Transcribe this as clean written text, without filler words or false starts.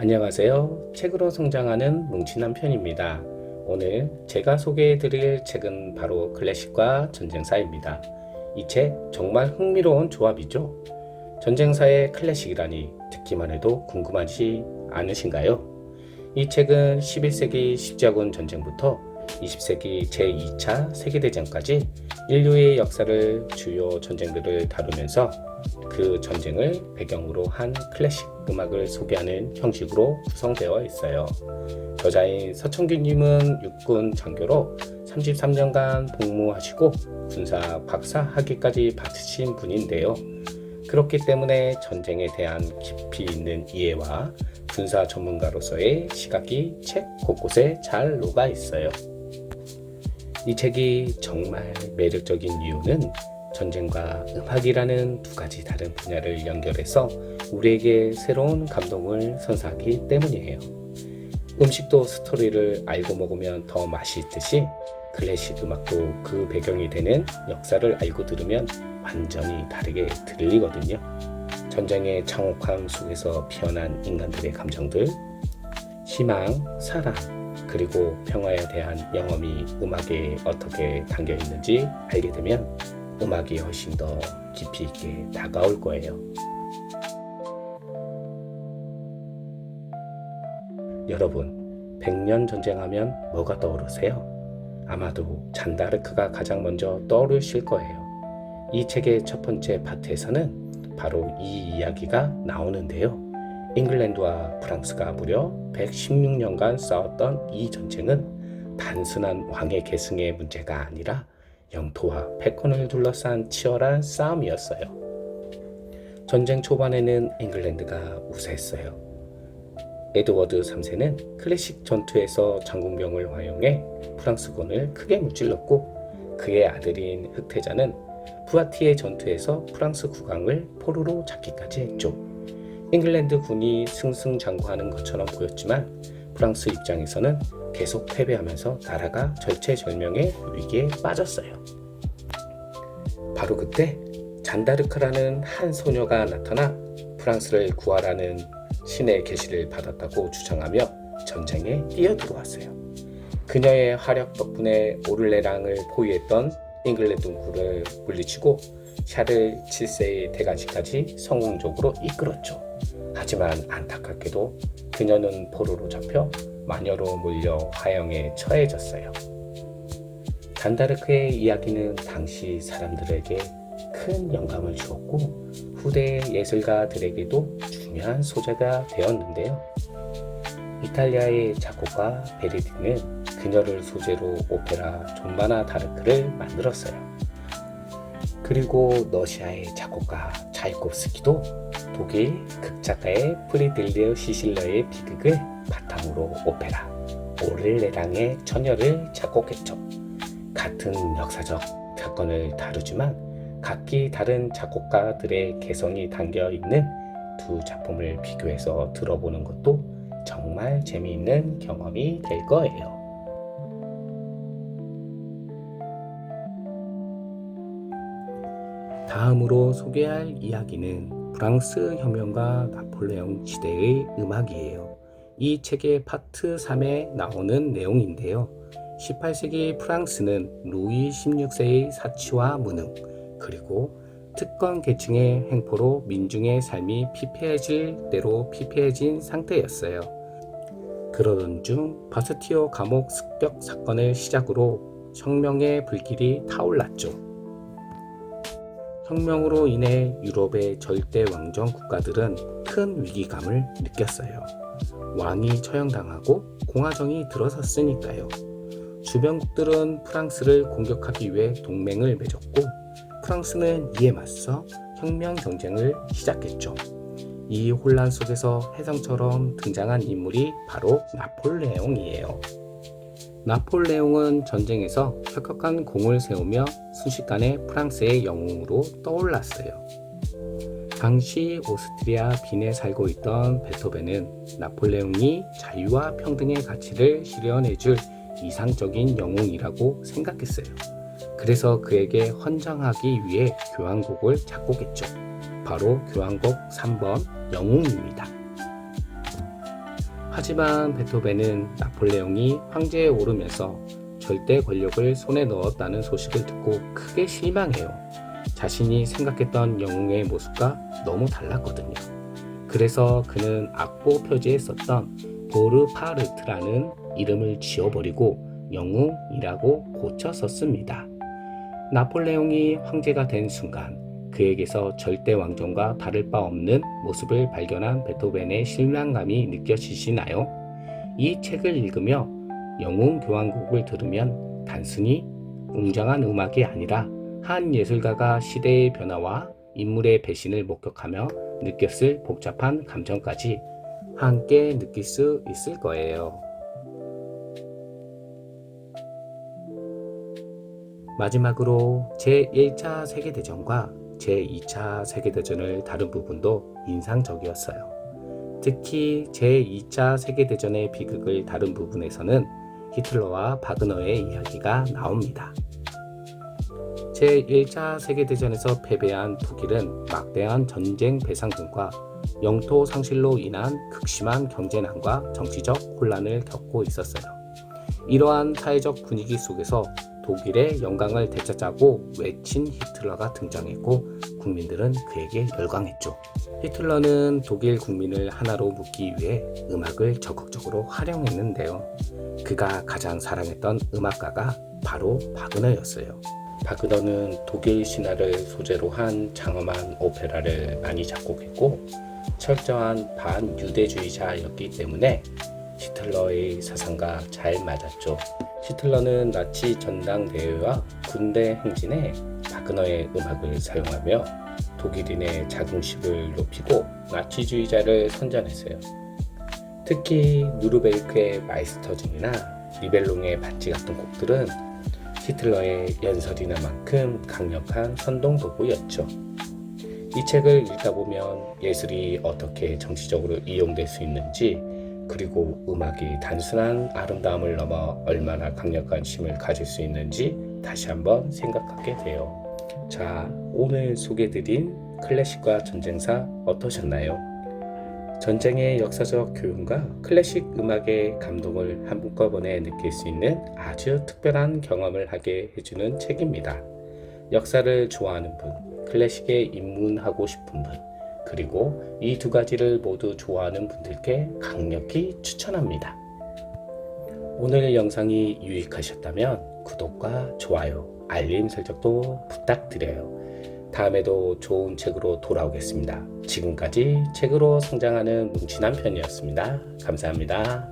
안녕하세요. 책으로 성장하는 뭉친한 편입니다. 오늘 제가 소개해드릴 책은 바로 클래식과 전쟁사입니다. 이 책 정말 흥미로운 조합이죠. 전쟁사의 클래식이라니 듣기만 해도 궁금하지 않으신가요? 이 책은 11세기 십자군 전쟁부터 20세기 제2차 세계대전까지 인류의 역사를 주요 전쟁들을 다루면서 그 전쟁을 배경으로 한 클래식 음악을 소개하는 형식으로 구성되어 있어요. 저자인 서천규님은 육군 장교로 33년간 복무하시고 군사 박사 학위까지 받으신 분인데요. 그렇기 때문에 전쟁에 대한 깊이 있는 이해와 군사 전문가로서의 시각이 책 곳곳에 잘 녹아 있어요. 이 책이 정말 매력적인 이유는 전쟁과 음악이라는 두 가지 다른 분야를 연결해서 우리에게 새로운 감동을 선사하기 때문이에요. 음식도 스토리를 알고 먹으면 더 맛이 있듯이 클래식 음악도 그 배경이 되는 역사를 알고 들으면 완전히 다르게 들리거든요. 전쟁의 창혹함 속에서 피어난 인간들의 감정들, 희망, 사랑, 그리고 평화에 대한 영험이 음악에 어떻게 담겨 있는지 알게 되면 음악이 훨씬 더 깊이 있게 다가올 거예요. 여러분, 100년 전쟁하면 뭐가 떠오르세요? 아마도 잔다르크가 가장 먼저 떠오르실 거예요. 이 책의 첫 번째 파트에서는 바로 이 이야기가 나오는데요. 잉글랜드와 프랑스가 무려 116년간 싸웠던 이 전쟁은 단순한 왕의 계승의 문제가 아니라 영토와 패권을 둘러싼 치열한 싸움이었어요. 전쟁 초반에는 잉글랜드가 우세했어요. 에드워드 3세는 클래식 전투에서 장군병을 활용해 프랑스군을 크게 무찔렀고 그의 아들인 흑태자는 부아티에 전투에서 프랑스 국왕을 포로로 잡기까지 했죠. 잉글랜드 군이 승승장구하는 것처럼 보였지만 프랑스 입장에서는 계속 패배하면서 나라가 절체절명의 위기에 빠졌어요. 바로 그때 잔다르크라는 한 소녀가 나타나 프랑스를 구하라는 신의 계시를 받았다고 주장하며 전쟁에 뛰어들어왔어요. 그녀의 화력 덕분에 오를레랑을 포위했던 잉글랜드군을 물리치고 샤를 7세의 대관식까지 성공적으로 이끌었죠. 하지만 안타깝게도 그녀는 포로로 잡혀 마녀로 몰려 화형에 처해졌어요. 잔다르크의 이야기는 당시 사람들에게 큰 영감을 주었고 후대의 예술가들에게도 중요한 소재가 되었는데요. 이탈리아의 작곡가 베르디는 그녀를 소재로 오페라 존바나 다르크를 만들었어요. 그리고 러시아의 작곡가 차이콥스키도 독일 극작가의 프리들리흐 시실러의 비극을 바탕으로 오페라 오를레랑의 처녀를 작곡했죠. 같은 역사적 사건을 다루지만 각기 다른 작곡가들의 개성이 담겨 있는 두 작품을 비교해서 들어보는 것도 정말 재미있는 경험이 될 거예요. 다음으로 소개할 이야기는 프랑스 혁명과 나폴레옹 시대의 음악이에요. 이 책의 파트 3에 나오는 내용인데요. 18세기 프랑스는 루이 16세의 사치와 무능, 그리고 특권 계층의 횡포로 민중의 삶이 피폐해질 대로 피폐해진 상태였어요. 그러던 중 바스티오 감옥 습격 사건을 시작으로 혁명의 불길이 타올랐죠. 혁명으로 인해 유럽의 절대 왕정 국가들은 큰 위기감을 느꼈어요. 왕이 처형당하고 공화정이 들어섰으니까요. 주변국들은 프랑스를 공격하기 위해 동맹을 맺었고 프랑스는 이에 맞서 혁명 경쟁을 시작했죠. 이 혼란 속에서 혜성처럼 등장한 인물이 바로 나폴레옹이에요. 나폴레옹은 전쟁에서 혁혁한 공을 세우며 순식간에 프랑스의 영웅으로 떠올랐어요. 당시 오스트리아 빈에 살고 있던 베토벤은 나폴레옹이 자유와 평등의 가치를 실현해줄 이상적인 영웅이라고 생각했어요. 그래서 그에게 헌정하기 위해 교향곡을 작곡했죠. 바로 교향곡 3번 영웅입니다. 하지만 베토벤은 나폴레옹이 황제에 오르면서 절대 권력을 손에 넣었다는 소식을 듣고 크게 실망해요. 자신이 생각했던 영웅의 모습과 너무 달랐거든요. 그래서 그는 악보 표지에 썼던 보르파르트라는 이름을 지워버리고 영웅이라고 고쳐 썼습니다. 나폴레옹이 황제가 된 순간 그에게서 절대 왕정과 다를 바 없는 모습을 발견한 베토벤의 실망감이 느껴지시나요? 이 책을 읽으며 영웅 교향곡을 들으면 단순히 웅장한 음악이 아니라 한 예술가가 시대의 변화와 인물의 배신을 목격하며 느꼈을 복잡한 감정까지 함께 느낄 수 있을 거예요. 마지막으로 제1차 세계대전과 제2차 세계대전을 다룬 부분도 인상적이었어요. 특히 제2차 세계대전의 비극을 다룬 부분에서는 히틀러와 바그너의 이야기가 나옵니다. 제1차 세계대전에서 패배한 독일은 막대한 전쟁 배상금과 영토 상실로 인한 극심한 경제난과 정치적 혼란을 겪고 있었어요. 이러한 사회적 분위기 속에서 독일의 영광을 되찾자고 외친 히틀러가 등장했고 국민들은 그에게 열광했죠. 히틀러는 독일 국민을 하나로 묶기 위해 음악을 적극적으로 활용했는데요. 그가 가장 사랑했던 음악가가 바로 바그너였어요. 바그너는 독일 신화를 소재로 한 장엄한 오페라를 많이 작곡했고 철저한 반유대주의자였기 때문에 히틀러의 사상과 잘 맞았죠. 히틀러는 나치 전당대회와 군대 행진에 바그너의 음악을 사용하며 독일인의 자긍심을 높이고 나치주의자를 선전했어요. 특히 누르베르크의 마이스터진이나 니벨롱의 반지 같은 곡들은 히틀러의 연설이나 만큼 강력한 선동도구였죠. 이 책을 읽다 보면 예술이 어떻게 정치적으로 이용될 수 있는지, 그리고 음악이 단순한 아름다움을 넘어 얼마나 강력한 힘을 가질 수 있는지 다시 한번 생각하게 돼요. 자, 오늘 소개해드린 클래식과 전쟁사 어떠셨나요? 전쟁의 역사적 교훈과 클래식 음악의 감동을 한꺼번에 느낄 수 있는 아주 특별한 경험을 하게 해주는 책입니다. 역사를 좋아하는 분, 클래식에 입문하고 싶은 분, 그리고 이 두 가지를 모두 좋아하는 분들께 강력히 추천합니다. 오늘 영상이 유익하셨다면 구독과 좋아요, 알림 설정도 부탁드려요. 다음에도 좋은 책으로 돌아오겠습니다. 지금까지 책으로 성장하는 뭉친한 편이었습니다. 감사합니다.